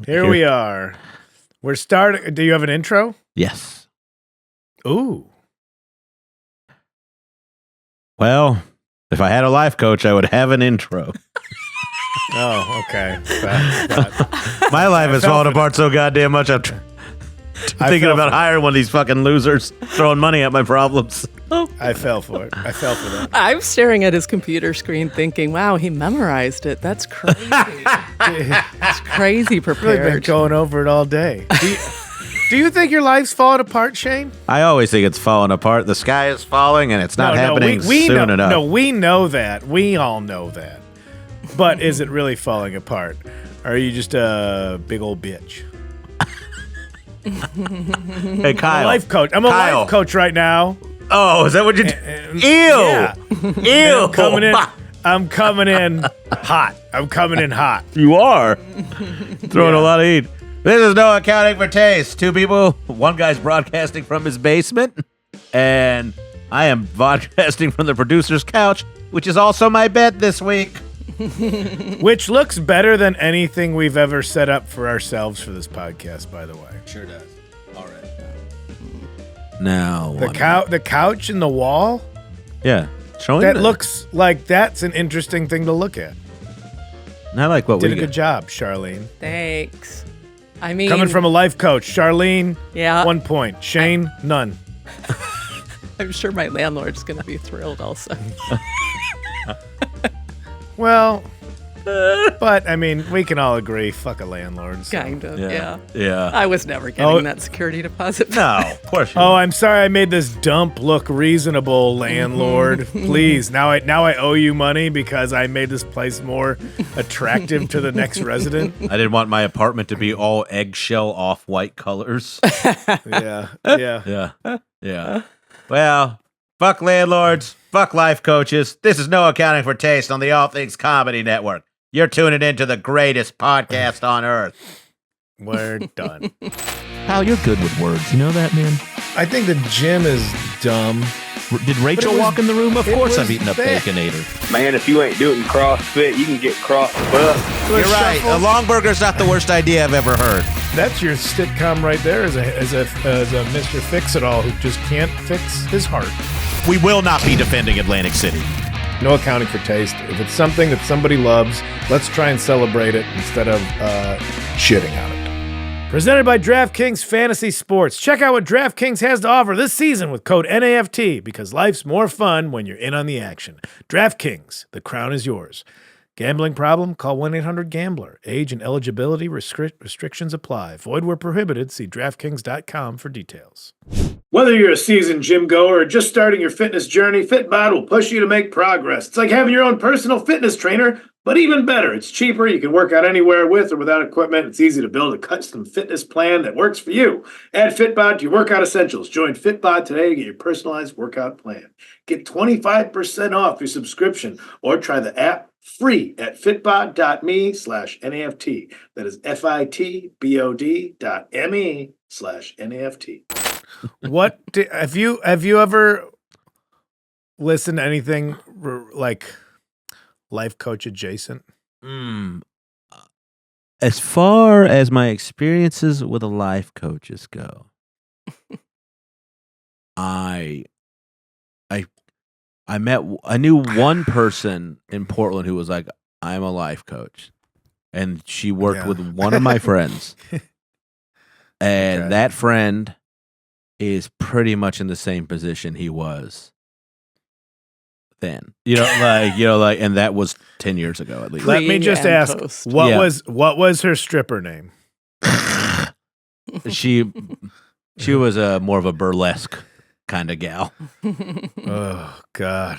Here we are. We're starting. Do you have an intro? Yes. Ooh. Well, if I had a life coach, I would have an intro. Oh, okay. My life has fallen apart so goddamn much. I'm thinking about hiring one of these fucking losers throwing money at my problems. I fell for it. I fell for that. I'm staring at his computer screen thinking, wow, he memorized it. That's crazy. That's crazy I've been prepared. going over it all day. Do you think your life's falling apart, Shane? I always think it's falling apart. The sky is falling, and it's not happening we soon know, enough. No, we know that. We all know that. But is it really falling apart? Or are you just a big old bitch? Hey, Kyle. I'm a life coach right now. Oh, is that what you do? Ew. Yeah. Ew. I'm coming in hot. I'm coming in hot. You are. Throwing a lot of heat. This is no accounting for taste. Two people. One guy's broadcasting from his basement, and I am broadcasting from the producer's couch, which is also my bed this week. Which looks better than anything we've ever set up for ourselves for this podcast, by the way. Sure does. All right. Now, The couch and the wall? yeah, showing That looks like that's an interesting thing to look at. Not like what Did we a good job, Charlene. Thanks. I mean, Coming from a life coach, Charlene, yeah, 1 point. Shane, none. I'm sure my landlord's going to be thrilled also. Well, but I mean, we can all agree, fuck a landlord. So. Kind of, yeah. Yeah. I was never getting that security deposit. No, of course. Oh, I'm sorry I made this dump look reasonable, landlord. Please, now I owe you money because I made this place more attractive to the next resident. I didn't want my apartment to be all eggshell off-white colors. Yeah. Yeah. Well, fuck landlords, fuck life coaches. This is No Accounting for Taste on the All Things Comedy Network. You're tuning into the greatest podcast on earth. We're done. Pal, you're good with words. You know that, man? I think the gym is dumb. Did Rachel was- walk in the room? Of it course was I've eaten a bad. Baconator. Man, if you ain't doing CrossFit, you can get CrossFit. You're right. A long burger's not the worst idea I've ever heard. That's your sitcom right there as a Mr. Fix-It-All who just can't fix his heart. We will not be defending Atlantic City. No accounting for taste. If it's something that somebody loves, let's try and celebrate it instead of shitting on it. Presented by DraftKings Fantasy Sports. Check out what DraftKings has to offer this season with code NAFT because life's more fun when you're in on the action. DraftKings, the crown is yours. Gambling problem? Call 1-800-GAMBLER. Age and eligibility restrictions apply. Void where prohibited. See DraftKings.com for details. Whether you're a seasoned gym goer or just starting your fitness journey, Fitbod will push you to make progress. It's like having your own personal fitness trainer, but even better. It's cheaper. You can work out anywhere with or without equipment. It's easy to build a custom fitness plan that works for you. Add Fitbod to your workout essentials. Join Fitbod today to get your personalized workout plan. Get 25% off your subscription or try the app free at fitbod.me/NAFT. That is FITBOD.me/NAFT. Have you ever listened to anything like life coach adjacent? As far as my experiences with a life coaches go, I knew one person in Portland who was like, I'm a life coach. And she worked with one of my friends. And that friend is pretty much in the same position he was then. And that was 10 years ago at least. Let me just ask, Post. what was her stripper name? She was more of a burlesque kind of gal. Oh, God.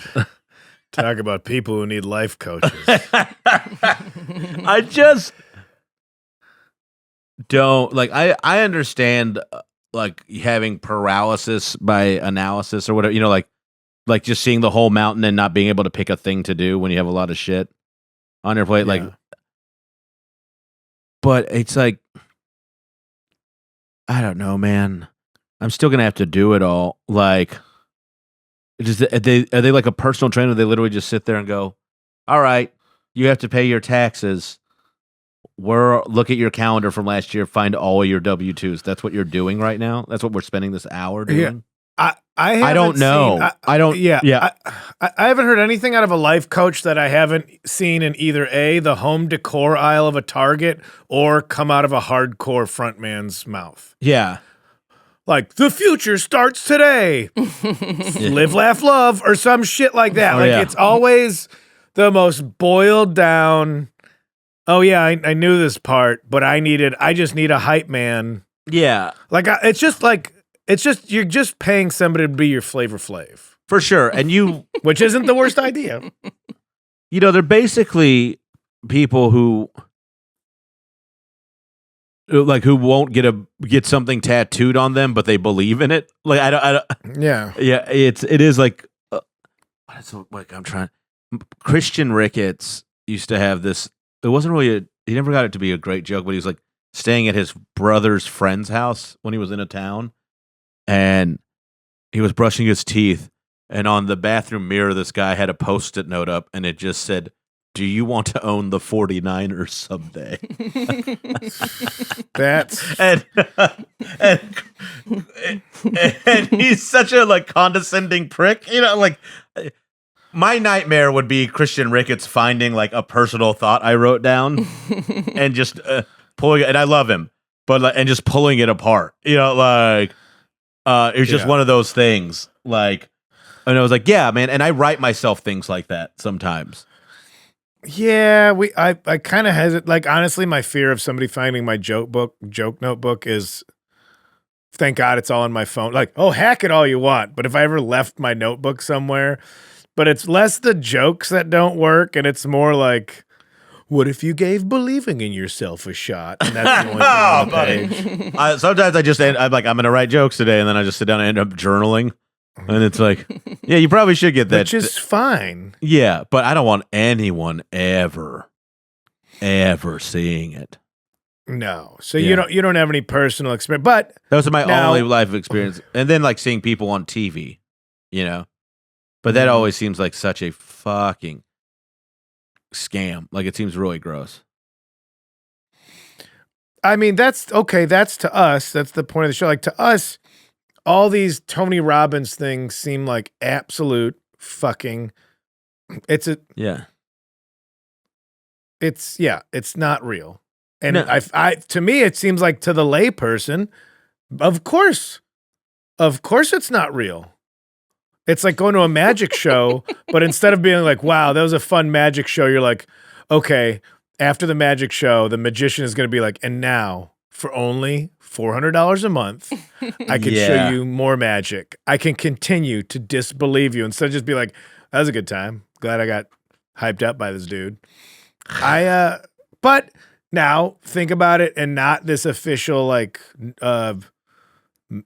Talk about people who need life coaches. I just don't I understand like having paralysis by analysis or whatever, like just seeing the whole mountain and not being able to pick a thing to do when you have a lot of shit on your plate. Yeah. But it's like, I don't know, man. I'm still gonna have to do it all. Like, are they like a personal trainer? They literally just sit there and go, "All right, you have to pay your taxes. look at your calendar from last year, find all your W-2s. That's what you're doing right now. That's what we're spending this hour doing. I don't know. I don't. Yeah. I haven't heard anything out of a life coach that I haven't seen in either the home decor aisle of a Target or come out of a hardcore frontman's mouth. Yeah. Like, the future starts today. Live, laugh, love, or some shit like that. It's always the most boiled down. Oh yeah, I knew this part, but I just need a hype man. Yeah. It's just you're just paying somebody to be your Flavor Flav. For sure. And which isn't the worst idea. They're basically people who won't get something tattooed on them, but they believe in it. Like I don't. Yeah. Yeah. It is like Christian Ricketts used to have this. It wasn't really he never got it to be a great joke, but he was like staying at his brother's friend's house when he was in a town, and he was brushing his teeth, and on the bathroom mirror, this guy had a Post-it note up, and it just said, "Do you want to own the 49ers someday?" That's and he's such a condescending prick, my nightmare would be Christian Ricketts finding a personal thought I wrote down and just pulling it. And I love him, but and just pulling it apart. It's just one of those things. And I was like, yeah, man. And I write myself things like that sometimes. Yeah, I kind of hesitate. Honestly, my fear of somebody finding my joke notebook is, thank God it's all on my phone. Hack it all you want, but if I ever left my notebook somewhere. But it's less the jokes that don't work, and it's more like, what if you gave believing in yourself a shot? And that's the only thing on the page. Sometimes I'm like, I'm going to write jokes today, and then I just sit down and end up journaling. And it's like, yeah, you probably should get that. Which is fine. Yeah, but I don't want anyone ever seeing it. No. So you don't have any personal experience. But those are my only life experience. And then seeing people on TV, But that always seems like such a fucking scam. It seems really gross. I mean, that's okay. That's to us. That's the point of the show. To us, all these Tony Robbins things seem like absolute fucking. It's not real. And No. to me, it seems like to the layperson, of course it's not real. It's like going to a magic show, but instead of being like, wow, that was a fun magic show, you're like, okay, after the magic show, the magician is going to be like, and now for only $400 a month, I can show you more magic. I can continue to disbelieve you instead of just be like, that was a good time. Glad I got hyped up by this dude. But now think about it and not this official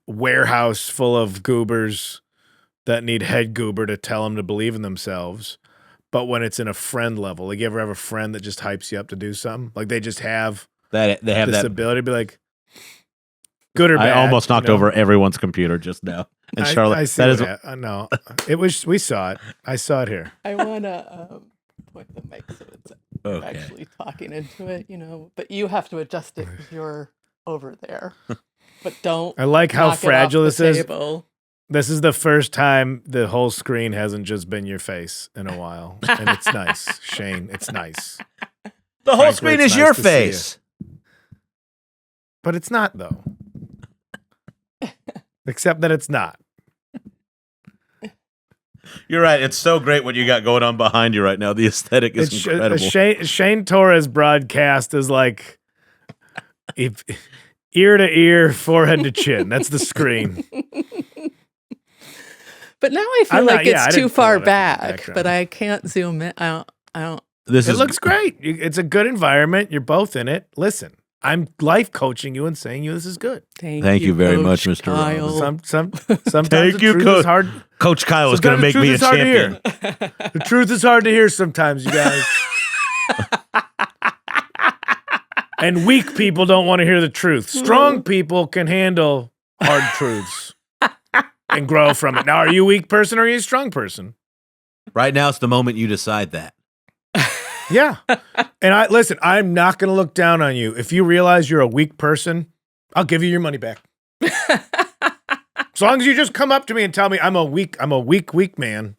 warehouse full of goobers that need head goober to tell them to believe in themselves. But when it's in a friend level, you ever have a friend that just hypes you up to do something? They just have that they have this that ability to be like, good or bad. I almost knocked over everyone's computer just now. And Charlotte, I see no, we saw it. I saw it here. I want to point the mic so it's actually talking into it, But you have to adjust it because you're over there. But don't. I like how fragile this is. Table. This is the first time the whole screen hasn't just been your face in a while. And it's nice, Shane. It's nice. The whole screen is your face. But it's not, though. Except that it's not. You're right. It's so great what you got going on behind you right now. The aesthetic is incredible. Shane Torres broadcast is like ear to ear, forehead to chin. That's the screen. But now I feel it's too far back, but I can't zoom in. I don't. It looks great. It's a good environment. You're both in it. Listen, I'm life coaching you and saying this is good. Thank you very much, Mr. Kyle. Sometimes Thank the you, truth is hard. Coach Kyle is going to make me a champion. The truth is hard to hear sometimes, you guys. And weak people don't want to hear the truth. Strong people can handle hard truths and grow from it. Now, are you a weak person or are you a strong person? Right now, it's the moment you decide that. Yeah. And I'm not going to look down on you. If you realize you're a weak person, I'll give you your money back. As long as you just come up to me and tell me I'm a weak man,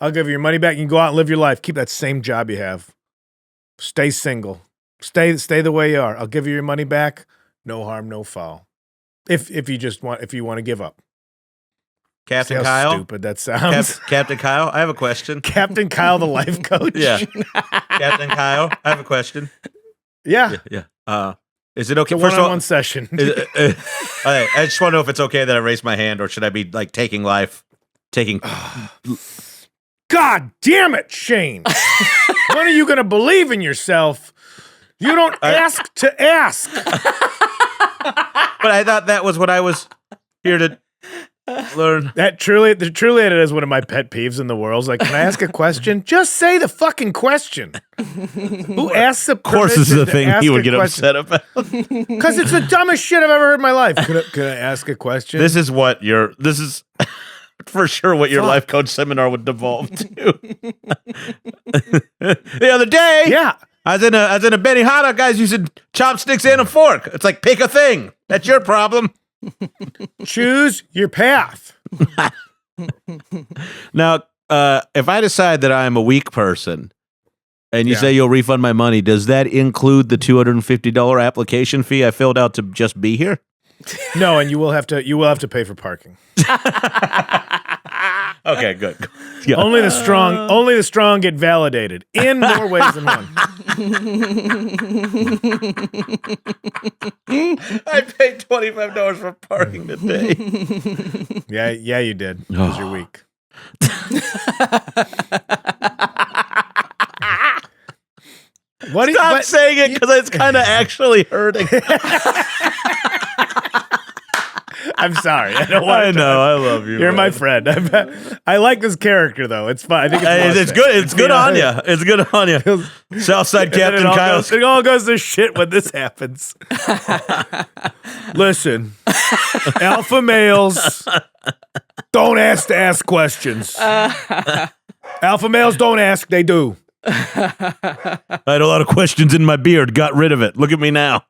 I'll give you your money back. You can go out and live your life. Keep that same job you have. Stay single. Stay the way you are. I'll give you your money back. No harm, no foul. If you want to give up. Captain See how Kyle. stupid that sounds. Captain Kyle, I have a question. Captain Kyle, the life coach. Yeah. Captain Kyle, I have a question. Yeah. Is it okay? It's a First of all, one-on-one session. okay, I just want to know if it's okay that I raise my hand, or should I be like taking? God damn it, Shane. When are you going to believe in yourself? You don't ask to ask. But I thought that was what I was here to learn. That truly it is one of my pet peeves in the world. It's like, can I ask a question? Just say the fucking question. Who asks the Of course, this is the thing he would get upset about. Because it's the dumbest shit I've ever heard in my life. Can I ask a question? This is for sure what your life coach seminar would devolve to. The other day, yeah. I was in a Benihana, guys using chopsticks and a fork. It's like, pick a thing. That's your problem. Choose your path. Now, if I decide that I'm a weak person and you say you'll refund my money, does that include the $250 application fee I filled out to just be here? No, and you will have to pay for parking. Okay, good. Yeah. Only the strong get validated in more ways than one. I paid $25 for parking today. Yeah, you did. Because you're weak. Stop saying it because it's kind of actually hurting. I'm sorry. I don't want I know. I love you. You're man. my friend. I like this character though. It's fun. I think It's good. It's good on you. It's good on you. Southside Captain Kyle. It all goes to shit when this happens. Listen, alpha males don't ask to ask questions. Alpha males don't ask. They do. I had a lot of questions in my beard. Got rid of it. Look at me now.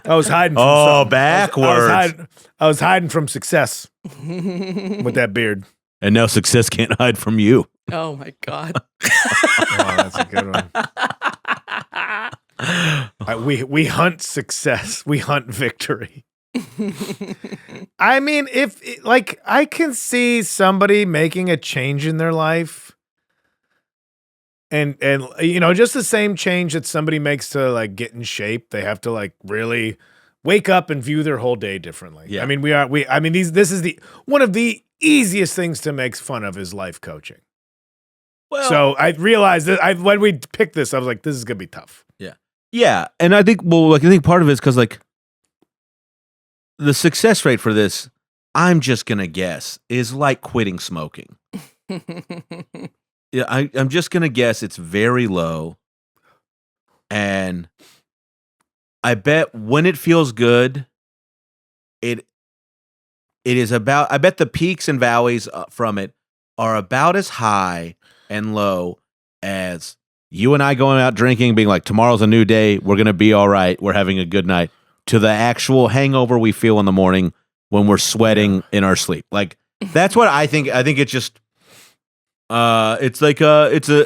I was hiding from something. Backwards. I was hiding from success with that beard. And now success can't hide from you. Oh my God. Oh, that's a good one. We hunt success. We hunt victory. I mean, I can see somebody making a change in their life. And just the same change that somebody makes to like get in shape, they have to like really wake up and view their whole day differently. Yeah. I mean, this is one of the easiest things to make fun of is life coaching. Well, So I realized that when we picked this, I was like, this is gonna be tough. yeah, and I think I think part of it is because like the success rate for this, I'm just gonna guess, is like quitting smoking. Yeah, I'm just gonna guess it's very low, and I bet when it feels good, it is about. I bet the peaks and valleys from it are about as high and low as you and I going out drinking, being like, tomorrow's a new day, we're gonna be all right, we're having a good night, to the actual hangover we feel in the morning when we're sweating in our sleep. Like that's what I think. I think it's just. It's like an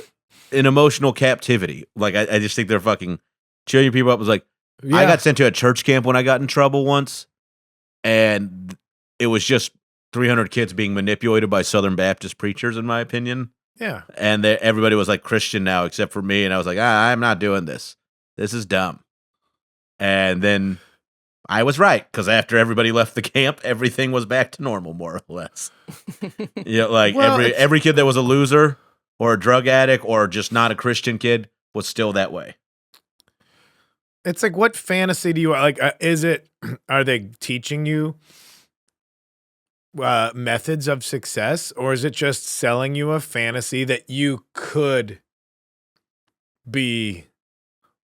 emotional captivity. Like I just think they're fucking cheering people up. It was like I got sent to a church camp when I got in trouble once, and it was just 300 kids being manipulated by Southern Baptist preachers, in my opinion. Yeah. And everybody was like Christian now except for me, and I was like, I'm not doing this. This is dumb. And then I was right, because after everybody left the camp, everything was back to normal, more or less. Like every kid that was a loser or a drug addict or just not a Christian kid was still that way. It's like, what fantasy do you like? Are they teaching you methods of success, or is it just selling you a fantasy that you could be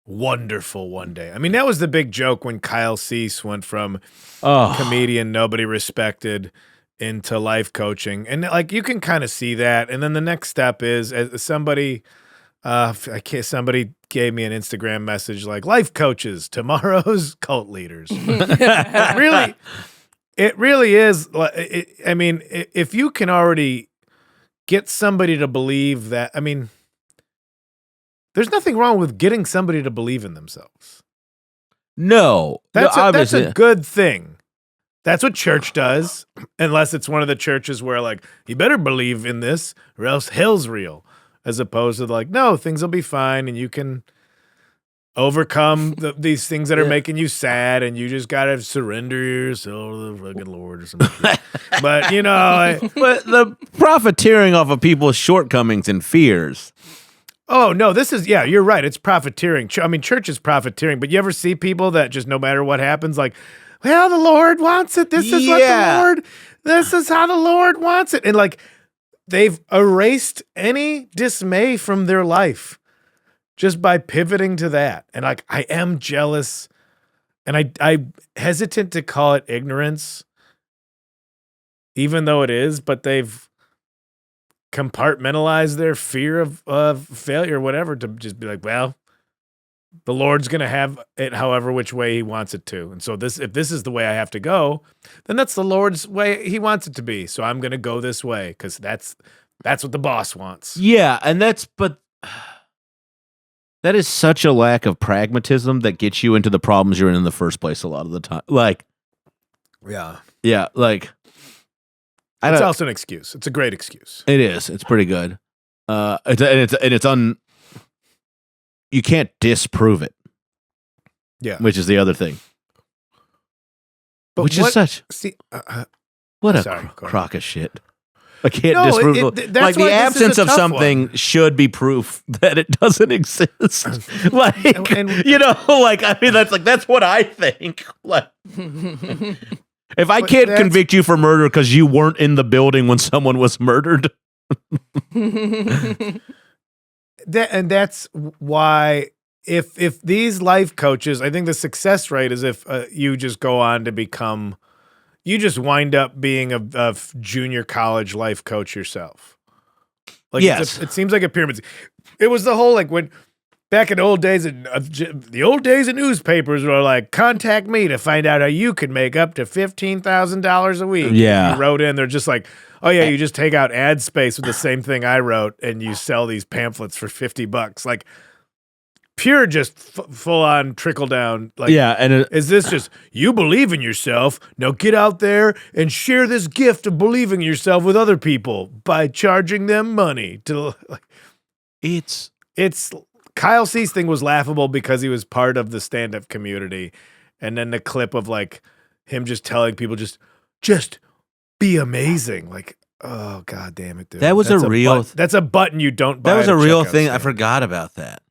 wonderful one day? I mean, that was the big joke when Kyle Cease went from comedian nobody respected into life coaching. And like, you can kind of see that. And then the next step is, as somebody I can't. Somebody gave me an Instagram message like "Life coaches, tomorrow's cult leaders." It really is. I mean, if you can already get somebody to believe that, I mean, there's nothing wrong with getting somebody to believe in themselves. No, That's obviously. a good thing. That's what church does, unless it's one of the churches where like you better believe in this or else hell's real, as opposed to like no, things will be fine and you can overcome these things that are making you sad and you just gotta surrender yourself to the fucking Lord or something. But you know, But the profiteering off of people's shortcomings and fears. oh no, this is you're right. It's profiteering. I mean, church is profiteering. But you ever see people that just no matter what happens, like, well, the Lord wants it. This is what the Lord. This is how the Lord wants it, and like they've erased any dismay from their life just by pivoting to that. And like, I am jealous, and I hesitant to call it ignorance, even though it is. But they've compartmentalize their fear of failure or whatever to just be like, well, the Lord's going to have it however which way he wants it to. And so if this is the way I have to go, then that's the Lord's way he wants it to be. So I'm going to go this way because that's what the boss wants. Yeah, and but that is such a lack of pragmatism that gets you into the problems you're in the first place a lot of the time. Like, Yeah. like It's also an excuse. It's a great excuse. It is. It's pretty good. You can't disprove it. Yeah. Which is the other thing. But Which is such see, what a sorry, go ahead. crock of shit. I can't No, disprove that's like the why this is absence a of tough something should be proof that it doesn't exist. Like you know, like I mean that's what I think. Like if I can't convict you for murder because you weren't in the building when someone was murdered. That's why if these life coaches, I think the success rate is if you just go on to become, you just wind up being a junior college life coach yourself. Like yes. It seems like a pyramid. It was the whole like when back in the old days, the old days of newspapers were like, contact me to find out how you could make up to $15,000 a week. Yeah. You wrote in, they're just like, oh yeah, you just take out ad space with the same thing I wrote and you sell these pamphlets for $50. Like pure, just full on trickle down. Like, yeah. And is this just, you believe in yourself, now get out there and share this gift of believing in yourself with other people by charging them money to like, it's Kyle Cease thing was laughable because he was part of the stand-up community. And then the clip of like him just telling people just be amazing. Like, oh god damn it, dude. that was that's a button you don't buy. That was a real thing. Stand. I forgot about that.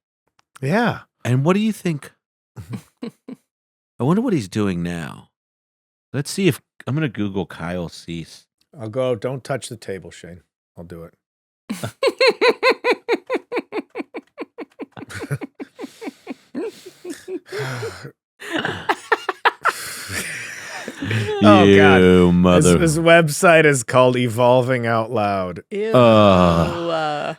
Yeah. And what do you think? I wonder what he's doing now. Let's see if I'm going to Google Kyle Cease. I'll go. Don't touch the table, Shane. I'll do it. Oh you god, mother. His website is called Evolving Out Loud. Ew.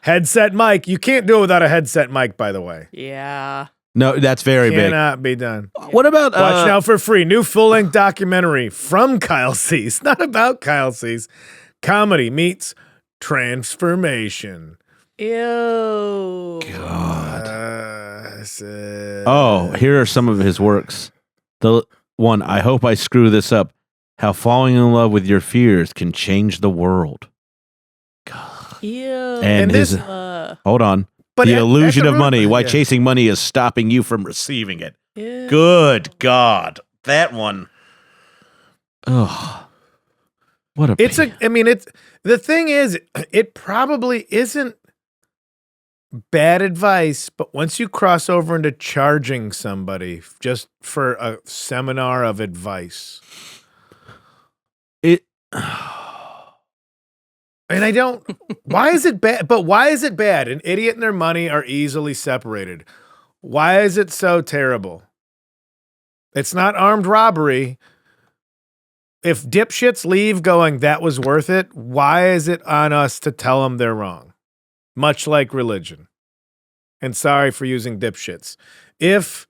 Headset mic. You can't do it without a headset mic, by the way. Yeah. No, that's very big. Cannot be done. What about Watch now for free. New full-length documentary from Kyle Cease. Not about Kyle Cease. Comedy meets transformation. Ew. God. Oh, here are some of his works. The one, I hope I screw this up. How falling in love with your fears can change the world. God. Ew. And this- hold on. But the at illusion the of root- money. Why yeah. chasing money is stopping you from receiving it. Ew. Good God. That one. Oh. What a pain. The thing is, it probably isn't bad advice, but once you cross over into charging somebody just for a seminar of advice, It and I don't, why is it bad? But why is it bad? An idiot and their money are easily separated. Why is it so terrible? It's not armed robbery. If dipshits leave going, that was worth it, why is it on us to tell them they're wrong? Much like religion. and sorry for using dipshits. If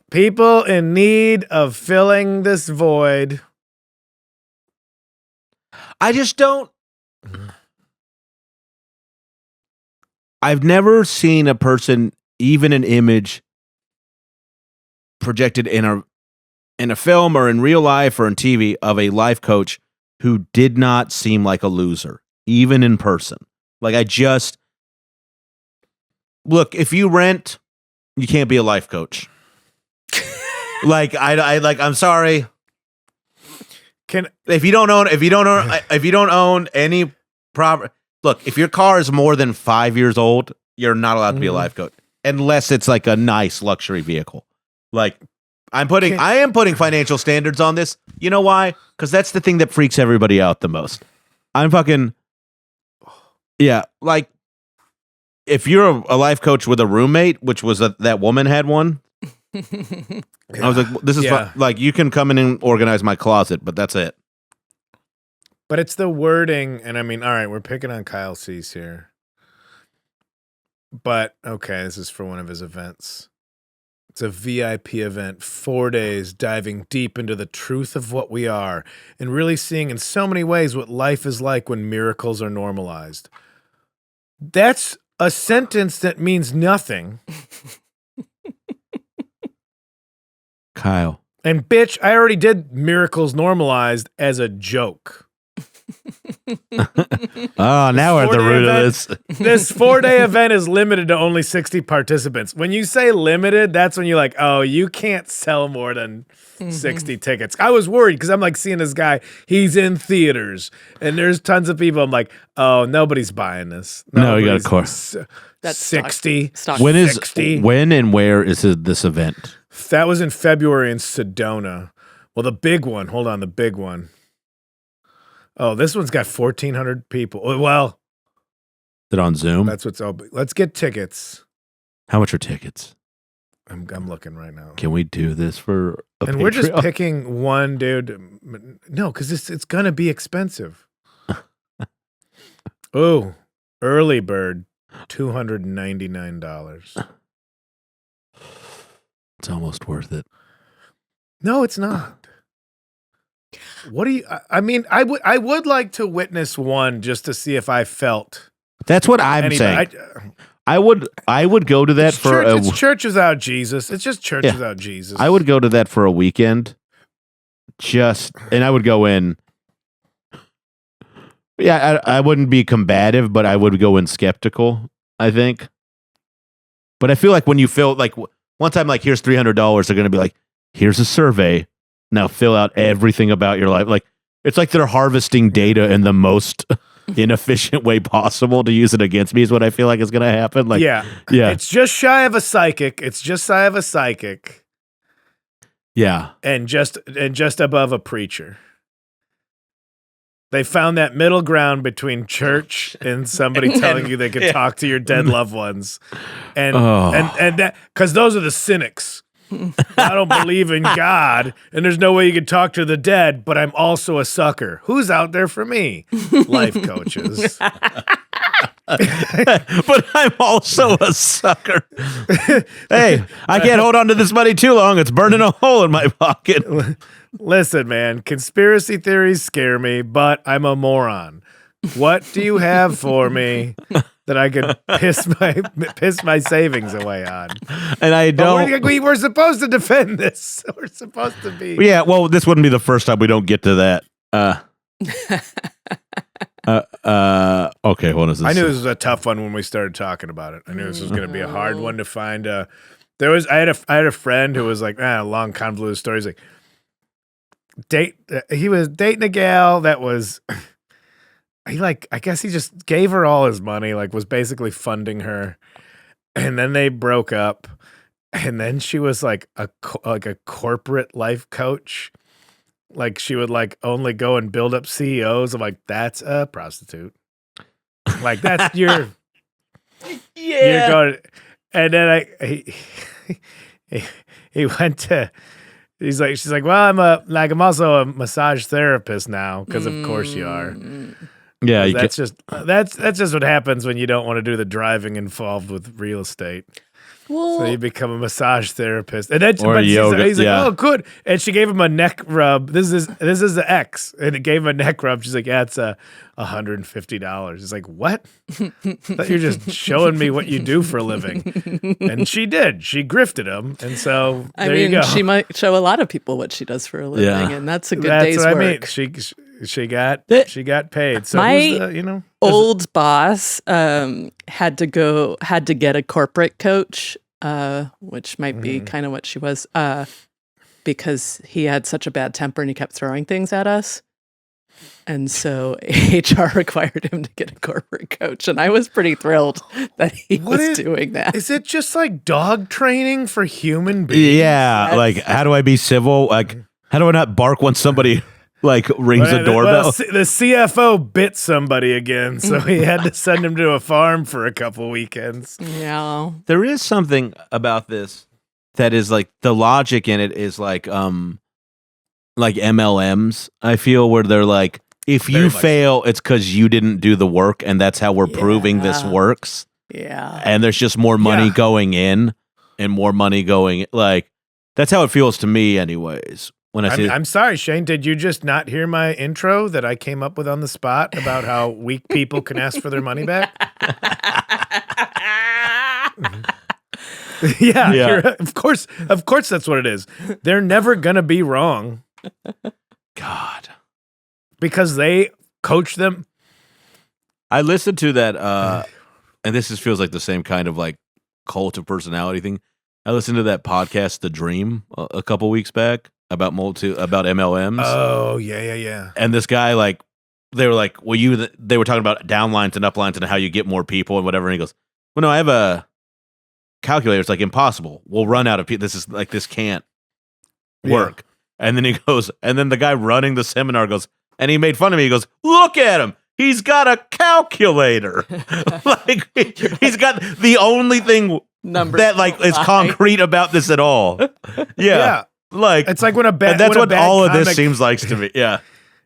people in need of filling this void, I just don't. I've never seen a person, even an image projected in a film or in real life or in TV of a life coach who did not seem like a loser, even in person. Like look, if you rent, you can't be a life coach. I'm sorry. If you don't own any property, look, if your car is more than 5 years old, you're not allowed to be a life coach unless it's like a nice luxury vehicle. Like I am putting financial standards on this. You know why? Because that's the thing that freaks everybody out the most. Like if you're a life coach with a roommate, which was that woman had one. I was like, this is like, you can come in and organize my closet, but that's it. But it's the wording, and I mean, all right, we're picking on Kyle Cease here. But, okay, this is for one of his events. It's a VIP event, 4 days, diving deep into the truth of what we are and really seeing in so many ways what life is like when miracles are normalized. That's a sentence that means nothing. Kyle. And bitch, I already did miracles normalized as a joke. Oh, now we're at the root of this. This 4-day event is limited to only 60 participants. When you say limited, that's when you're like, oh, you can't sell more than 60 tickets. I was worried because I'm like seeing this guy, he's in theaters and there's tons of people. I'm like, oh, nobody's buying this. No, you got a course. That's 60. Stock. When and where is this event? That was in February in Sedona. Well, the big one. Hold on, the big one. Oh, this one's got 1,400 people. Well, is it on Zoom? that's what's open. Let's get tickets. How much are tickets? I'm looking right now. Can we do this for a And Patreon? we're just picking one, dude. No, because it's gonna be expensive. Oh, early bird, $299. It's almost worth it. No, it's not. What do you? I mean, I would like to witness one just to see if I felt. That's what I'm saying. I would go to that for it's church without Jesus. It's just church without Jesus. I would go to that for a weekend. And I would go in. Yeah, I wouldn't be combative, but I would go in skeptical, I think. But I feel like when you feel like one time, like, here's $300, they're going to be like, here's a survey. Now fill out everything about your life. Like, it's like they're harvesting data in the most inefficient way possible to use it against me is what I feel like is going to happen. Like, yeah. It's just shy of a psychic. Yeah. And just above a preacher. They found that middle ground between church and somebody telling you they could talk to your dead loved ones. And that, because those are the cynics. I don't believe in God, and there's no way you can talk to the dead, but I'm also a sucker. Who's out there for me? Life coaches. But I'm also a sucker. Hey, I can't hold on to this money too long. It's burning a hole in my pocket. Listen, man, conspiracy theories scare me, but I'm a moron. What do you have for me that I could piss my savings away on? And I don't. We're supposed to defend this. We're supposed to be. Yeah, well, this wouldn't be the first time we don't get to that. Okay, what is this? I knew this was a tough one when we started talking about it. I knew this was going to be a hard one to find. I had a friend who was like, a long convoluted story. He's like, he was dating a gal that was. I guess he just gave her all his money, like was basically funding her. And then they broke up. And then she was like a corporate life coach. Like she would like only go and build up CEOs. I'm like, that's a prostitute. Like that's your, you're going. And then he went to, she's like, well, I'm also a massage therapist now. Cause of course you are. Yeah, That's just what happens when you don't want to do the driving involved with real estate. Well, So you become a massage therapist, and then Or yoga, he's like, yeah. "Oh, good." And she gave him a neck rub. This is the ex, and it gave him a neck rub. She's like, "Yeah, it's $150." He's like, "What? I thought you're just showing me what you do for a living." And she did. She grifted him, and so there you go. she might show a lot of people what she does for a living, Yeah. and that's a good That's day's what work. I mean. She got paid. So My who's the, Old boss had to get a corporate coach, which might be kind of what she was, because he had such a bad temper and he kept throwing things at us. And so HR required him to get a corporate coach, and I was pretty thrilled that he was doing that. Is it just like dog training for human beings? Yeah, like how do I be civil? Like how do I not bark when somebody like rings a doorbell? The CFO bit somebody again, so he had to send him to a farm for a couple weekends. Yeah. There is something about this that is like the logic in it is like MLMs. I feel where they're like, if you fail, it's because you didn't do the work, and that's how we're proving this works. Yeah. And there's just more money going in and more money going. Like that's how it feels to me, anyways. When I see, I'm sorry, Shane. Did you just not hear my intro that I came up with on the spot about how weak people can ask for their money back? Yeah. Of course, that's what it is. They're never gonna be wrong. God, because they coach them. I listened to that, and this feels like the same kind of like cult of personality thing. I listened to that podcast, The Dream, a couple weeks back about MLMs. Oh yeah. And this guy, like, they were like, well, they were talking about downlines and uplines and how you get more people and whatever. And he goes, well, no, I have a calculator. It's like impossible. We'll run out of people. This can't work. And then he goes, and then the guy running the seminar goes, and he made fun of me. He goes, look at him. He's got a calculator. Like he's got the only thing that like is concrete about this at all. Yeah. Like it's like when a bad. And that's what all of this comic- seems like to me. Yeah.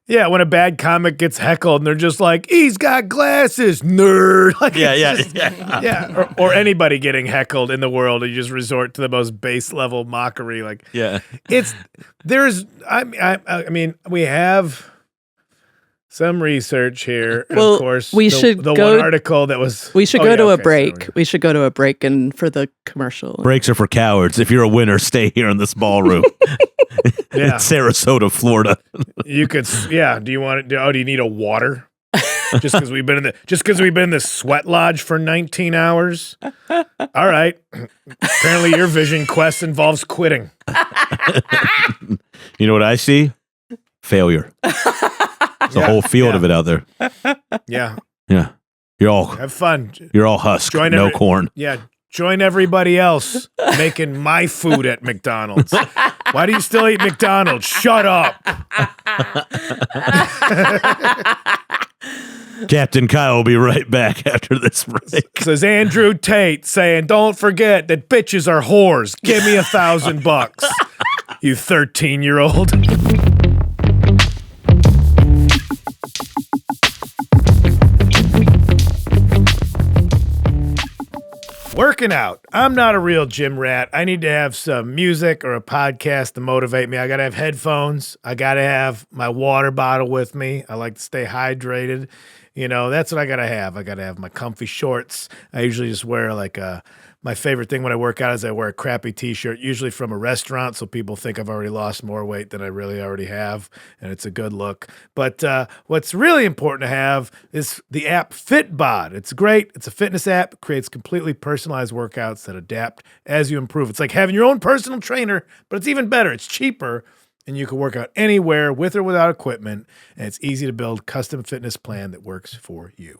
Yeah, when a bad comic gets heckled and they're just like, he's got glasses, nerd. Like, Yeah. Or anybody getting heckled in the world, you just resort to the most base level mockery. Like, Yeah. I mean, we have some research here. And Well, of course, we should go- one article that was. We should Oh, go yeah, to a okay, break. sorry. We should go to a break and for the commercial. Breaks are for cowards. If you're a winner, stay here in this ballroom. Yeah. It's Sarasota, Florida. You could, yeah. Do you want it? Do you need a water? Just because we've been in the sweat lodge for 19 hours. All right. Apparently, your vision quest involves quitting. You know what I see? Failure. There's a whole field of it out there. Yeah. Yeah. You're all Have fun. husk, Join no every- corn. Yeah. Join everybody else making my food at McDonald's. Why do you still eat McDonald's? Shut up. Captain Kyle will be right back after this break. Says Andrew Tate saying, don't forget that bitches are whores. Give me $1,000. You 13-year-old. Working out. I'm not a real gym rat. I need to have some music or a podcast to motivate me. I got to have headphones. I got to have my water bottle with me. I like to stay hydrated. You know, that's what I got to have. I got to have my comfy shorts. I usually just wear my favorite thing when I work out is I wear a crappy t-shirt, usually from a restaurant, so people think I've already lost more weight than I really already have, and it's a good look. But what's really important to have is the app Fitbod. It's great. It's a fitness app. It creates completely personalized workouts that adapt as you improve. It's like having your own personal trainer, but it's even better. It's cheaper, and you can work out anywhere with or without equipment, and it's easy to build a custom fitness plan that works for you.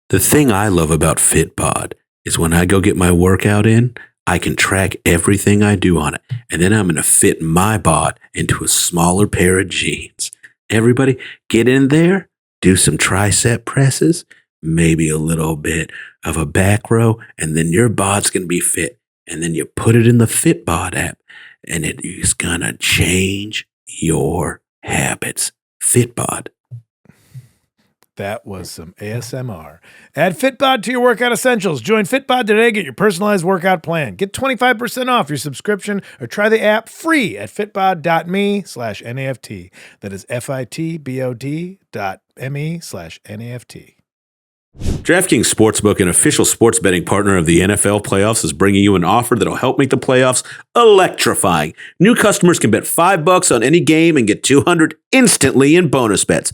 The thing I love about Fitbod is when I go get my workout in, I can track everything I do on it, and then I'm going to fit my bod into a smaller pair of jeans. Everybody, get in there, do some tricep presses, maybe a little bit of a back row, and then your bod's going to be fit. And then you put it in the Fitbod app, and it is going to change your habits. Fitbod. That was some ASMR. Add Fitbod to your workout essentials. Join Fitbod today. Get your personalized workout plan. Get 25% off your subscription or try the app free at fitbod.me/NAFT. That is fitbod.me/NAFT. DraftKings Sportsbook, an official sports betting partner of the NFL playoffs, is bringing you an offer that'll help make the playoffs electrifying. New customers can bet $5 on any game and get $200 instantly in bonus bets.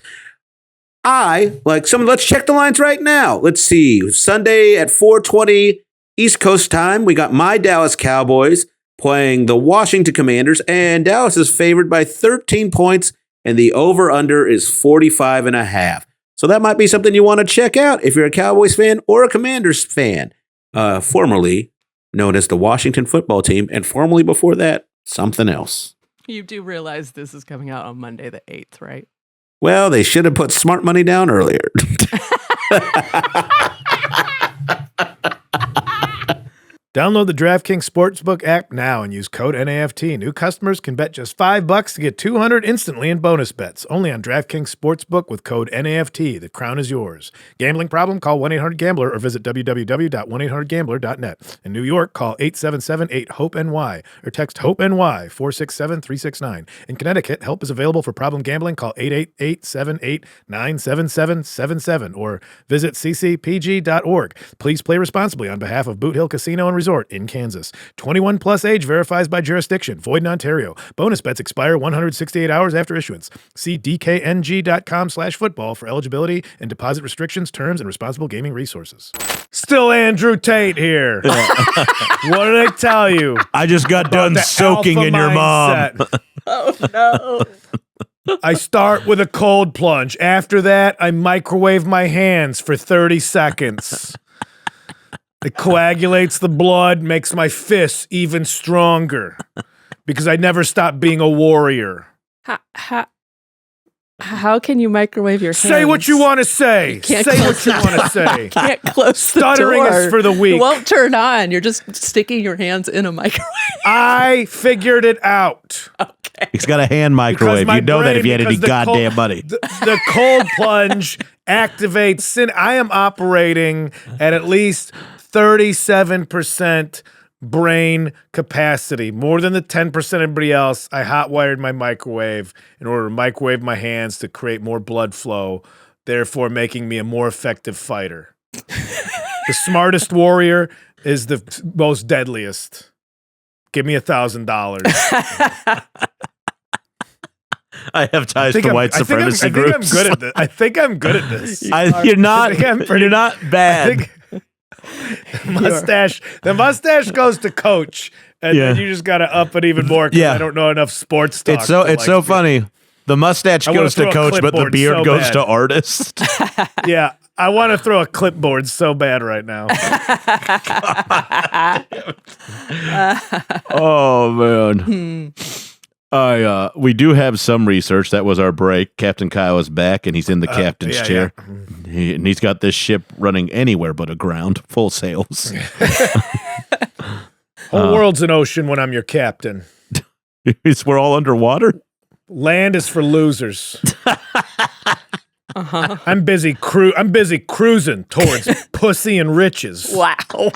Let's check the lines right now. Let's see. Sunday at 4:20 East Coast time, we got my Dallas Cowboys playing the Washington Commanders, and Dallas is favored by 13 points, and the over-under is 45.5. So that might be something you want to check out if you're a Cowboys fan or a Commanders fan, formerly known as the Washington football team, and formerly before that, something else. You do realize this is coming out on Monday the 8th, right? Well, they should have put smart money down earlier. Download the DraftKings Sportsbook app now and use code NAFT. New customers can bet just $5 to get $200 instantly in bonus bets. Only on DraftKings Sportsbook with code NAFT. The crown is yours. Gambling problem? Call 1-800-GAMBLER or visit www.1800gambler.net. In New York, call 877-8-HOPE-NY or text HOPE-NY 467-369. In Connecticut, help is available for problem gambling. Call 888-78-977-77 or visit ccpg.org. Please play responsibly on behalf of Boot Hill Casino and Resort in Kansas. 21 plus age verifies by jurisdiction. Void in Ontario. Bonus bets expire 168 hours after issuance. See dkng.com/football for eligibility and deposit restrictions, terms, and responsible gaming resources. Still Andrew Tate here. What did I tell you? I just got done soaking in your mom. Oh, no. I start with a cold plunge. After that, I microwave my hands for 30 seconds. It coagulates the blood, makes my fists even stronger because I never stopped being a warrior. How can you microwave your hands? Say what you want to say. Say what you want to say. Can't close Stuttering the door. is for the weak. It won't turn on. You're just sticking your hands in a microwave. I figured it out. Okay. He's got a hand microwave. my You'd know that if you had brain- any because the goddamn cold- money. The cold plunge activates. I am operating at least 37% brain capacity, more than the 10% everybody else. I hotwired my microwave in order to microwave my hands to create more blood flow, therefore making me a more effective fighter. The smartest warrior is the most deadliest. Give me $1,000. I have ties to white supremacy groups. I think I'm good at this. You're not. You're not bad. The mustache goes to coach, and then you just got to up it even more because I don't know enough sports talk. It's so funny. The mustache wanna goes to throw a coach, but the clipboard beard so goes bad. to artist. Yeah, I want to throw a clipboard so bad right now. Oh man. We do have some research. That was our break. Captain Kyle is back, and he's in the captain's chair. And he's got this ship running anywhere but aground, full sails. Whole world's an ocean when I'm your captain. We're all underwater. Land is for losers. I'm busy cruising towards pussy and riches. Wow.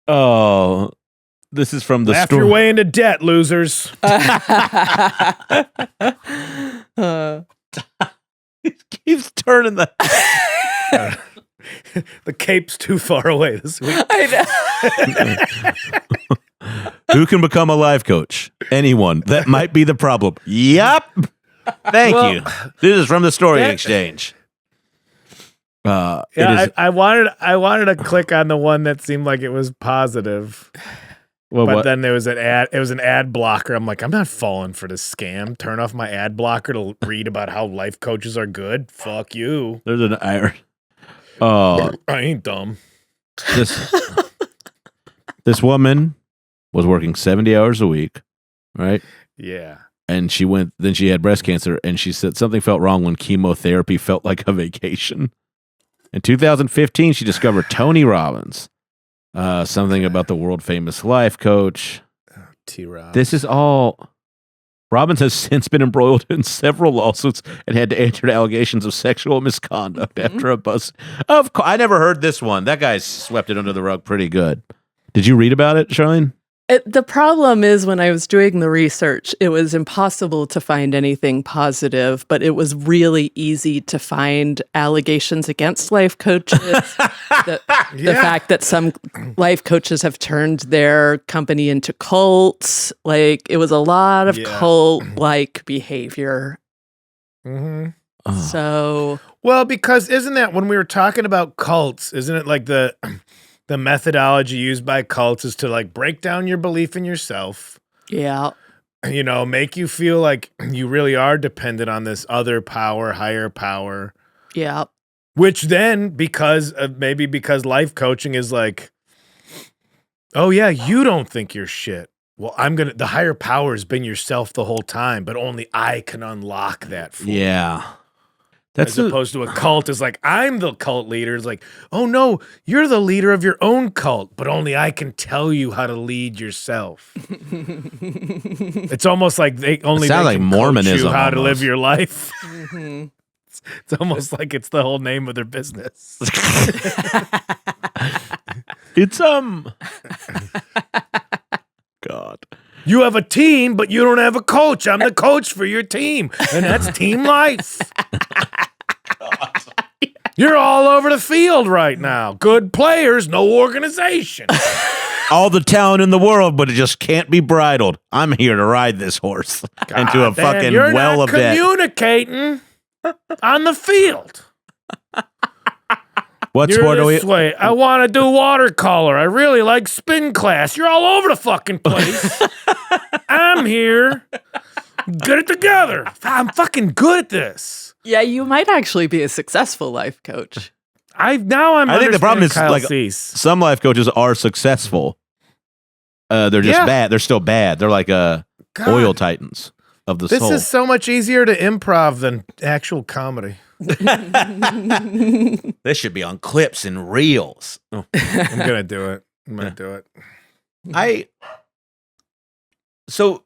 Oh, this is from the Laugh story. your way into debt, losers. He keeps turning the. The Cape's too far away this week. Who can become a life coach? Anyone. That might be the problem. Yep. Thank you. This is from the Story Exchange. I wanted to click on the one that seemed like it was positive. But then there was an ad. It was an ad blocker. I'm like, I'm not falling for this scam. Turn off my ad blocker to read about how life coaches are good. Fuck you. There's an iron. I ain't dumb. This woman was working 70 hours a week, right? Yeah. And she had breast cancer, and she said something felt wrong when chemotherapy felt like a vacation. In 2015, she discovered Tony Robbins, Something about the world famous life coach. T-Rob. This is all. Robbins has since been embroiled in several lawsuits and had to answer to allegations of sexual misconduct after a bust. Of course, I never heard this one. That guy swept it under the rug pretty good. Did you read about it, Charlene? The problem is when I was doing the research, it was impossible to find anything positive, but it was really easy to find allegations against life coaches. The fact that some life coaches have turned their company into cults. Like, it was a lot of cult-like behavior. Mm-hmm. So... Well, because isn't that when we were talking about cults, isn't it like the methodology used by cults is to like break down your belief in yourself. Yeah. You know, make you feel like you really are dependent on this other power, higher power. Yeah. Which then, because life coaching is like, oh yeah, you don't think you're shit. Well, the higher power has been yourself the whole time, but only I can unlock that for you. Yeah. As opposed to a cult is like, I'm the cult leader. It's like, oh no, you're the leader of your own cult, but only I can tell you how to lead yourself. It's almost like they can Mormonism coach you how to almost. live your life. Mm-hmm. It's almost like it's the whole name of their business. It's God. You have a team, but you don't have a coach. I'm the coach for your team, and that's team life. You're all over the field right now. Good players, no organization. All the talent in the world, but it just can't be bridled. I'm here to ride this horse into a fucking you're well not of debt. communicating on the field. What You're sport are we? this way. I want to do watercolor. I really like spin class. You're all over the fucking place. I'm here. Get it together. I'm fucking good at this. Yeah, you might actually be a successful life coach. I think the problem is Kyle like Cease. some life coaches are successful. They're just bad. They're still bad. They're like oil titans of the soul. This is so much easier to improv than actual comedy. This should be on clips and reels. I'm gonna do it. I'm gonna do it. So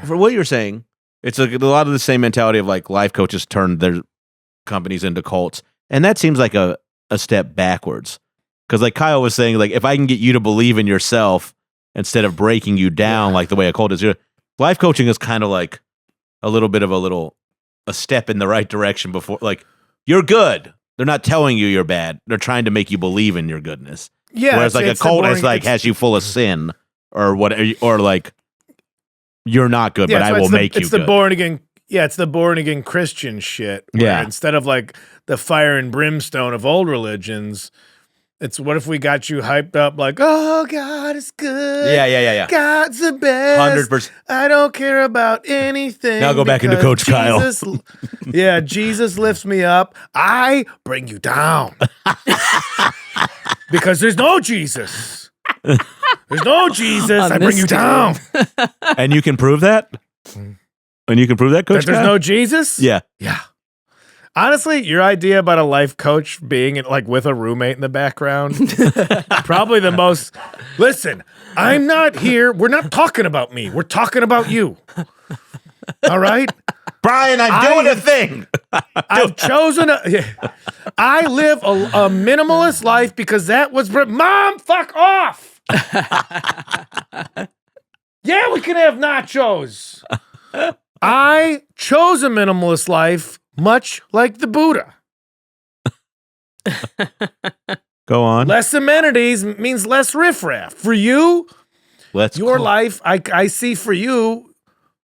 for what you're saying, it's a lot of the same mentality of like life coaches turn their companies into cults. And that seems like a step backwards. Because like Kyle was saying, like if I can get you to believe in yourself instead of breaking you down like the way a cult is, life coaching is kind of like a little bit of a step in the right direction before, like, you're good. They're not telling you you're bad. They're trying to make you believe in your goodness. Yeah. Whereas like a cult is like has you full of sin or what, or like you're not good, but I will make you good. It's the born again. Yeah, it's the born again Christian shit. Yeah. Instead of like the fire and brimstone of old religions, it's what if we got you hyped up like, oh, God is good. Yeah. God's the best. 100%. I don't care about anything. Now go back into Coach Jesus, Kyle. Jesus lifts me up. I bring you down. Because there's no Jesus. There's no Jesus. I bring you down. And you can prove that? And you can prove that, Coach That there's Kyle? no Jesus? Yeah. Yeah. Honestly, your idea about a life coach being like with a roommate in the background, probably the most. Listen, I'm not here. We're not talking about me. We're talking about you. All right, Brian, I'm doing a thing. I've chosen. I live a minimalist life because that was. Mom, fuck off. Yeah, we can have nachos. I chose a minimalist life. Much like the Buddha. Go on. Less amenities means less riffraff. For you, your life, I see for you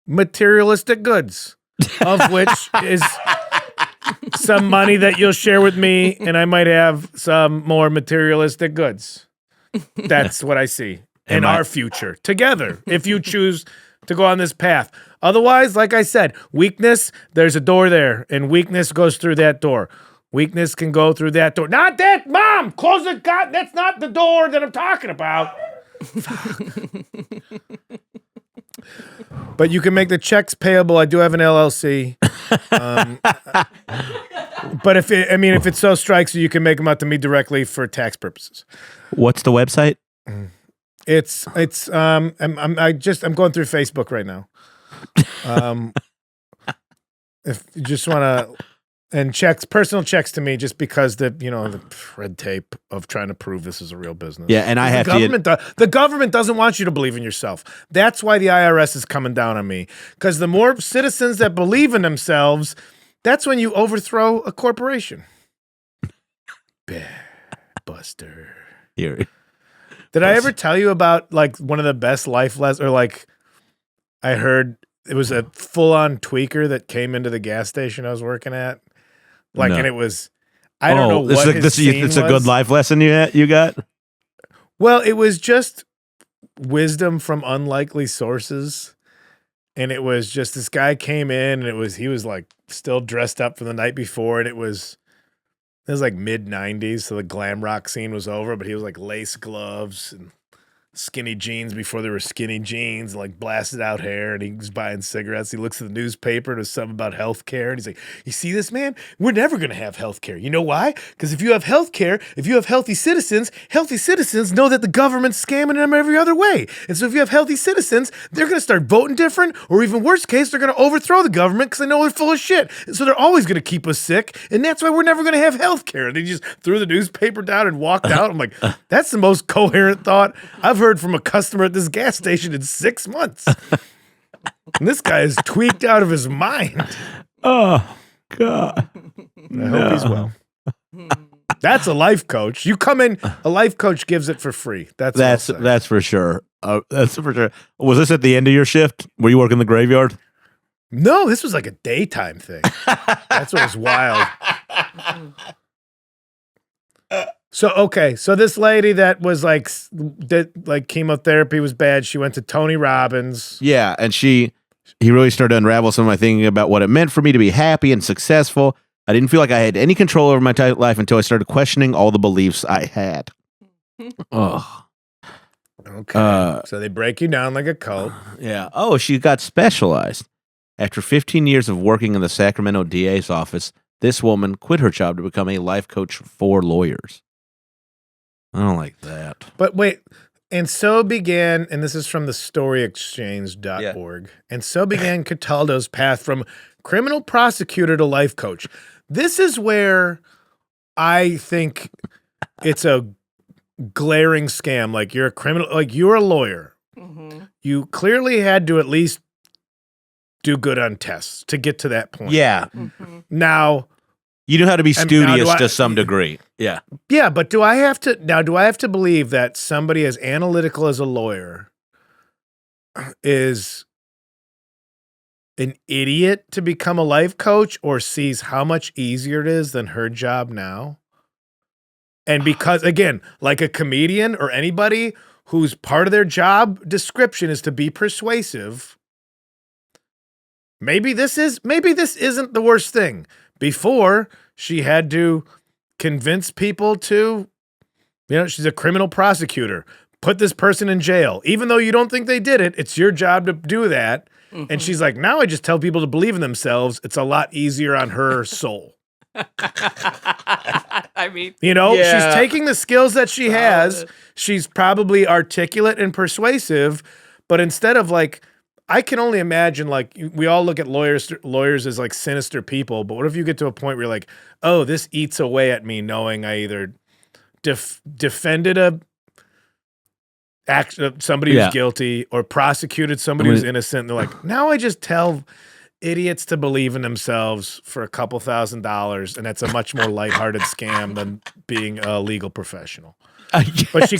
materialistic goods, of which is some money that you'll share with me, and I might have some more materialistic goods. That's what I see in our future together, if you choose to go on this path. Otherwise, like I said, weakness, there's a door there, and weakness goes through that door. Weakness can go through that door. Not that, Mom! Close it, God! That's not the door that I'm talking about. But you can make the checks payable. I do have an LLC. But if it so strikes you, you can make them out to me directly for tax purposes. What's the website? It's I'm going through Facebook right now. If you just want to, and personal checks to me, just because the red tape of trying to prove this is a real business. Yeah, and I have the government doesn't want you to believe in yourself. That's why the IRS is coming down on me, because the more citizens that believe in themselves, that's when you overthrow a corporation. Buster. Here. Did I ever tell you about like one of the best life lessons, or like I heard it was a full-on tweaker that came into the gas station I was working at? Like, No. and it was, I don't know what it's a good life lesson you got? Well, it was just wisdom from unlikely sources. And it was just this guy came in, and he was like still dressed up from the night before, and it was like mid-90s, so the glam rock scene was over, but he was like lace gloves and skinny jeans before there were skinny jeans, and like blasted out hair, and he was buying cigarettes. He looks at the newspaper and there's something about healthcare, and he's like, "You see this, man? We're never going to have healthcare. You know why? Because if you have healthcare, if you have healthy citizens know that the government's scamming them every other way. And so if you have healthy citizens, they're going to start voting different, or even worst case, they're going to overthrow the government because they know they're full of shit. And so they're always going to keep us sick, and that's why we're never going to have healthcare." And he just threw the newspaper down and walked out. I'm like, that's the most coherent thought I've heard from a customer at this gas station in 6 months. And this guy is tweaked out of his mind. Oh, God. I hope he's well. That's a life coach. You come in, a life coach gives it for free. That's for sure. That's for sure. Was this at the end of your shift? Were you working the graveyard? No, this was like a daytime thing. That's what was wild. So this lady that was like chemotherapy was bad. She went to Tony Robbins. Yeah, and he really started to unravel some of my thinking about what it meant for me to be happy and successful. I didn't feel like I had any control over my life until I started questioning all the beliefs I had. Oh. Okay. So they break you down like a cult. Yeah. Oh, she got specialized. After 15 years of working in the Sacramento DA's office, this woman quit her job to become a life coach for lawyers. I don't like that. But wait, and so began, and this is from the storyexchange.org, and so began Cataldo's path from criminal prosecutor to life coach. This is where I think it's a glaring scam. Like, you're a criminal, like you're a lawyer. Mm-hmm. You clearly had to at least do good on tests to get to that point. Yeah. Mm-hmm. Now, you know how to be studious to some degree. Yeah. Yeah, but do I have to believe that somebody as analytical as a lawyer is an idiot to become a life coach, or sees how much easier it is than her job now? And because, again, like a comedian or anybody whose part of their job description is to be persuasive, maybe this isn't the worst thing. Before, she had to convince people to, she's a criminal prosecutor. Put this person in jail. Even though you don't think they did it, it's your job to do that. Mm-hmm. And she's like, now I just tell people to believe in themselves. It's a lot easier on her soul. I mean, she's taking the skills that she has. She's probably articulate and persuasive, but instead of like, I can only imagine, like, we all look at lawyers as like sinister people, but what if you get to a point where you're like, oh, this eats away at me knowing I either defended somebody who's guilty or prosecuted somebody who's innocent. And they're like, now I just tell idiots to believe in themselves for a couple $1,000s, and that's a much more lighthearted scam than being a legal professional. But she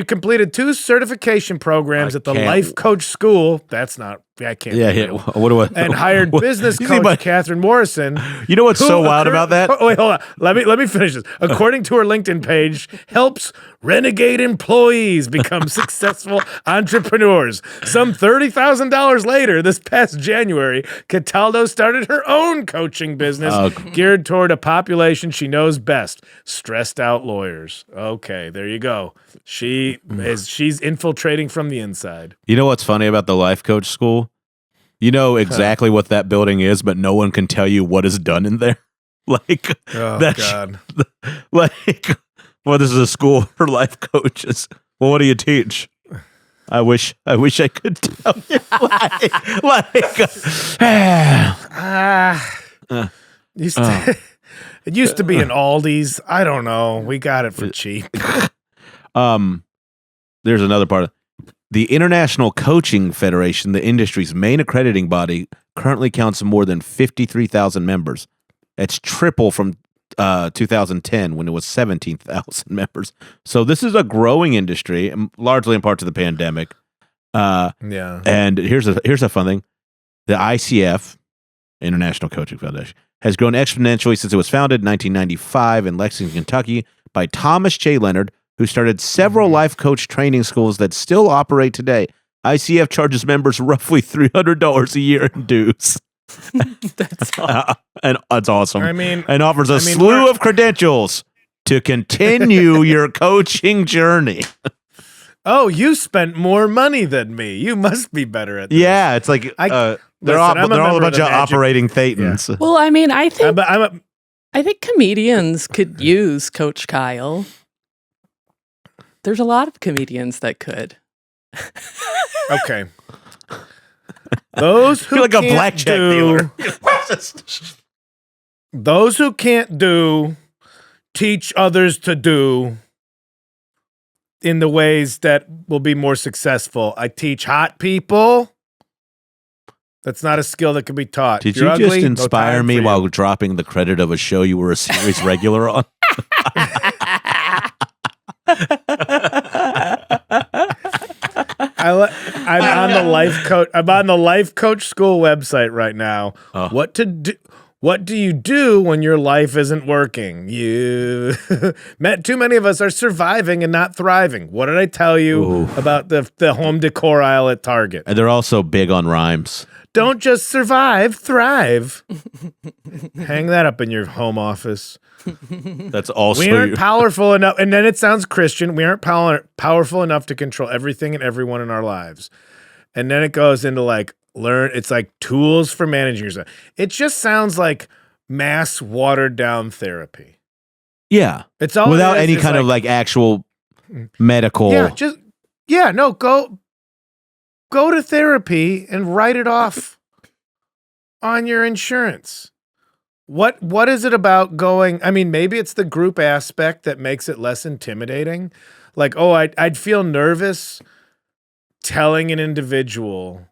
completed two certification programs at the life coach school. That's not, I can't. Yeah. What do I? And hired business coach Catherine Morrison. You know what's so wild about that? Wait, hold on. Let me finish this. According to her LinkedIn page, helps renegade employees become successful entrepreneurs. Some $30,000 later, this past January, Cataldo started her own coaching business geared toward a population she knows best: stressed out lawyers. Okay, there you go. She's infiltrating from the inside. You know what's funny about the life coach school You know exactly what that building is, but no one can tell you what is done in there. Like, Oh, that's God. like, well, this is a school for life coaches. Well, what do you teach? I wish I could tell you. It used to be an Aldi's. I don't know. We got it for cheap. There's another part of the International Coaching Federation, the industry's main accrediting body, currently counts more than 53,000 members. It's triple from 2010 when it was 17,000 members. So this is a growing industry, largely in part to the pandemic. Yeah. And here's a fun thing: the ICF, International Coaching Foundation, has grown exponentially since it was founded in 1995 in Lexington, Kentucky, by Thomas J. Leonard, who started several life coach training schools that still operate today. ICF charges members roughly $300 a year in dues. That's all. And that's awesome. I mean, and offers a slew of credentials to continue your coaching journey. oh, you spent more money than me. You must be better at this. Yeah, it's like they're all a bunch of operating thetans. Yeah. Well, I mean, I think I'm I think comedians could use Coach Kyle. There's a lot of comedians that could. okay. Those who You're like a can't blackjack do, dealer. Those who can't do, teach others to do in the ways that will be more successful. I teach hot people. That's not a skill that can be taught. Did If you're you just ugly, no inspire time me for you. while dropping the credit of a show you were a series regular on? I'm on the life coach. I'm on the life coach school website right now. Oh. What to do? What do you do when your life isn't working? You too many of us are surviving and not thriving. What did I tell you Ooh. about the home decor aisle at Target? And they're also big on rhymes. Don't just survive, thrive. Hang that up in your home office. That's also We aren't powerful enough, and then it sounds Christian. We aren't powerful enough to control everything and everyone in our lives. And then it goes into like it's like tools for managing yourself. It just sounds like mass watered down therapy. yeah, It's all without it is any is kind of like actual medical. Go to therapy and write it off on your insurance. What is it about going? I mean, maybe it's the group aspect that makes it less intimidating. Like, oh, I'd feel nervous telling an individual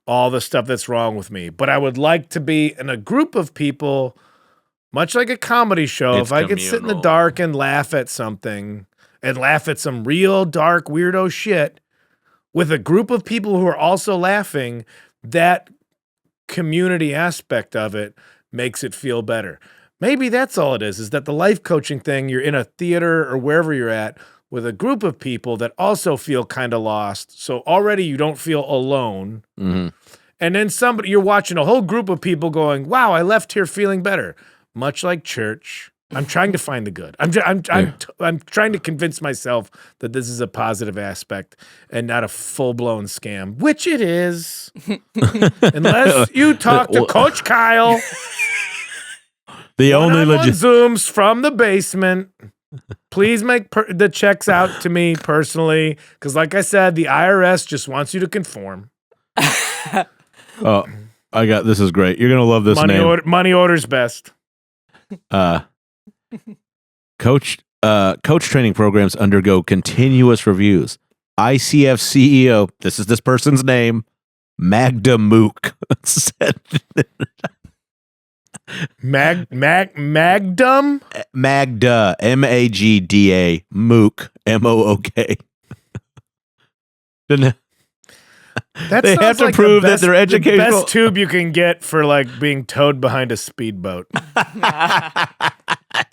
all the stuff that's wrong with me, but I would like to be in a group of people, much like a comedy show. It's if I could sit in the communal. dark and laugh at something and laugh at some real dark weirdo shit with a group of people who are also laughing, that community aspect of it makes it feel better. Maybe that's all it is that the life coaching thing, you're in a theater or wherever you're at with a group of people that also feel kind of lost. So already you don't feel alone. Mm-hmm. And then you're watching a whole group of people going, wow, I left here feeling better. Much like church. I'm trying to find the good. I'm trying to convince myself that this is a positive aspect and not a full-blown scam, which it is. Unless you talk to Coach Kyle. The only on legit. Zooms from the basement. Please make the checks out to me personally, because like I said, the IRS just wants you to conform. Oh, this is great. You're gonna love this name. Money orders best. Coach training programs undergo continuous reviews. ICF CEO, this is this person's name, Magda Mook, said Magdum? Magda, Magda, Mook, Mook. That They have sounds to like prove the that best, they're educational. The best tube you can get for like being towed behind a speedboat. I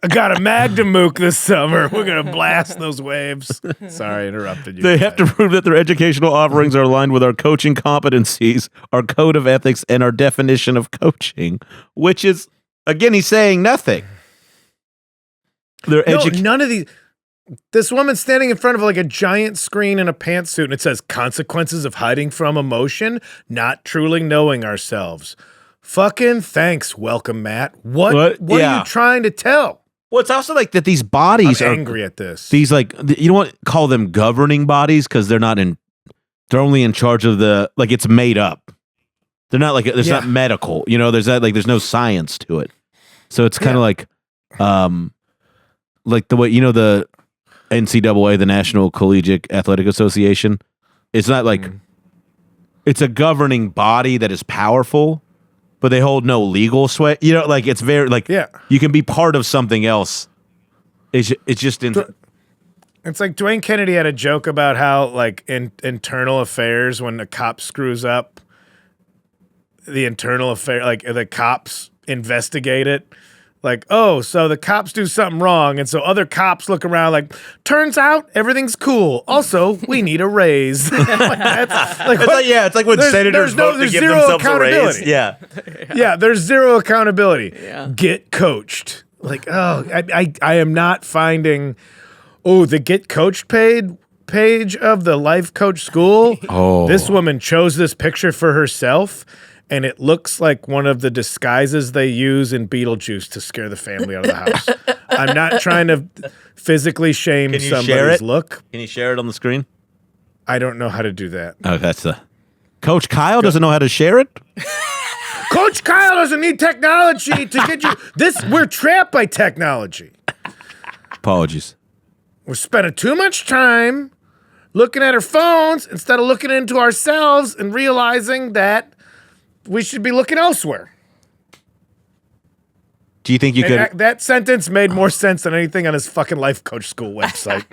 got a Magda Mook this summer. We're gonna blast those waves. Sorry, I interrupted you. They have to prove that their educational offerings are aligned with our coaching competencies, our code of ethics, and our definition of coaching, which is, again, he's saying nothing. None of these. This woman's standing in front of like a giant screen in a pantsuit, and it says consequences of hiding from emotion, not truly knowing ourselves. Fucking thanks, welcome, Matt. What are you trying to tell? Well, it's also like that these bodies I'm are angry at this. These like you don't want to call them governing bodies because they're only in charge of it's made up. They're not it's not medical. There's no science to it. So it's kind of like the way the NCAA, the National Collegiate Athletic Association. It's not like it's a governing body that is powerful, but they hold no legal sway. It's very you can be part of something else. It's just It's like Dwayne Kennedy had a joke about how in internal affairs, when a cop screws up, the internal affair, the cops investigate it. So the cops do something wrong, and so other cops look around turns out everything's cool. Also, we need a raise. It's like when senators vote to give themselves a raise. Yeah. Yeah, there's zero accountability. Yeah. Get coached. I am not finding the Get Coached page of the Life Coach School. Oh. This woman chose this picture for herself. And it looks like one of the disguises they use in Beetlejuice to scare the family out of the house. I'm not trying to physically shame somebody's look. Can you share it on the screen? I don't know how to do that. Oh, that's Coach Kyle doesn't know how to share it? Coach Kyle doesn't need technology to get you. We're trapped by technology. Apologies. We're spending too much time looking at our phones instead of looking into ourselves and realizing that we should be looking elsewhere. Do you think you could? That sentence made more sense than anything on his fucking Life Coach School website.